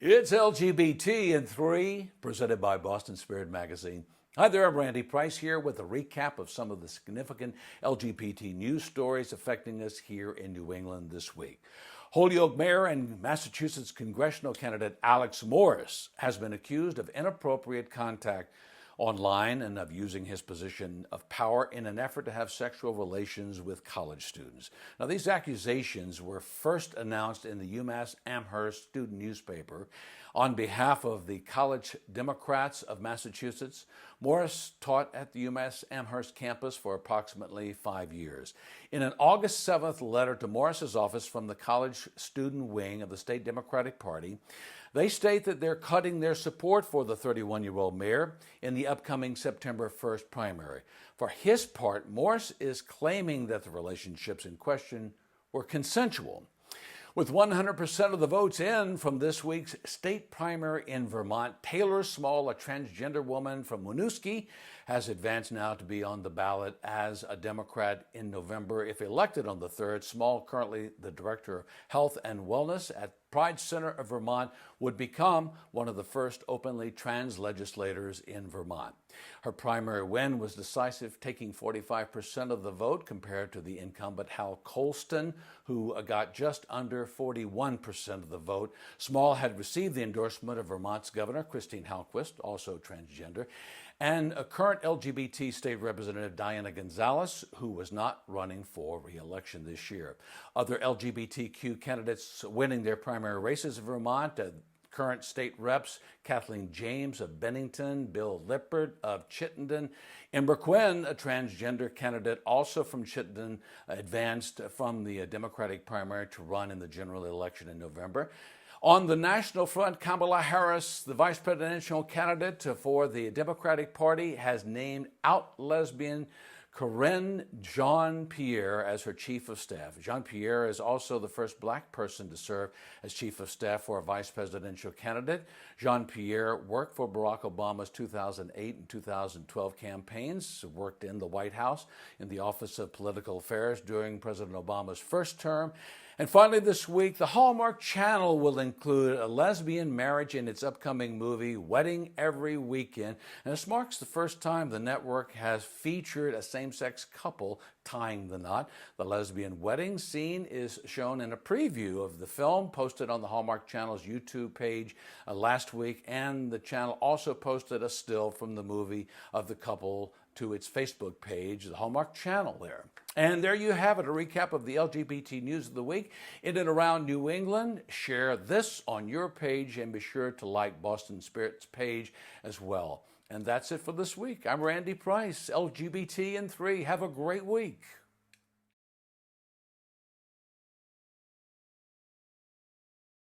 It's LGBT in Three, presented by Boston Spirit Magazine. Hi there, I'm Randy Price here with a recap of some of the significant LGBT news stories affecting us here in New England this week. Holyoke Mayor and Massachusetts congressional candidate Alex Morris has been accused of inappropriate contact online and of using his position of power in an effort to have sexual relations with college students. Now, these accusations were first announced in the UMass Amherst student newspaper on behalf of the College Democrats of Massachusetts. Morris taught at the UMass Amherst campus for approximately 5 years. In an August 7th letter to Morris's office from the college student wing of the state Democratic Party, they state that they're cutting their support for the 31-year-old mayor in the upcoming September 1st primary. For his part, Morris is claiming that the relationships in question were consensual. With 100% of the votes in from this week's state primary in Vermont, Taylor Small, a transgender woman from Winooski, has advanced now to be on the ballot as a Democrat in November. If elected on the 3rd, Small, currently the Director of Health and Wellness at Pride Center of Vermont, would become one of the first openly trans legislators in Vermont. Her primary win was decisive, taking 45% of the vote compared to the incumbent Hal Colston, who got just under 41% of the vote. Small had received the endorsement of Vermont's Governor Christine Halquist, also transgender, and a current LGBT state representative Diana Gonzalez, who was not running for re-election this year. Other LGBTQ candidates winning their primary races in Vermont, current state reps Kathleen James of Bennington, Bill Lippert of Chittenden. Amber Quinn, a transgender candidate also from Chittenden, advanced from the Democratic primary to run in the general election in November. On the national front, Kamala Harris, the vice presidential candidate for the Democratic Party, has named out lesbian Corinne Jean-Pierre as her chief of staff. Jean-Pierre is also the first black person to serve as chief of staff for a vice presidential candidate. Jean-Pierre worked for Barack Obama's 2008 and 2012 campaigns, worked in the White House in the Office of Political Affairs during President Obama's first term. And finally this week, the Hallmark Channel will include a lesbian marriage in its upcoming movie, Wedding Every Weekend. And this marks the first time the network has featured a same-sex couple tying the knot. The lesbian wedding scene is shown in a preview of the film posted on the Hallmark Channel's YouTube page last week, and the channel also posted a still from the movie of the couple to its Facebook page, the Hallmark Channel there. And there you have it, a recap of the LGBT news of the week in and around New England. Share this on your page and be sure to like Boston Spirit's page as well. And that's it for this week. I'm Randy Price, LGBT in 3. Have a great week.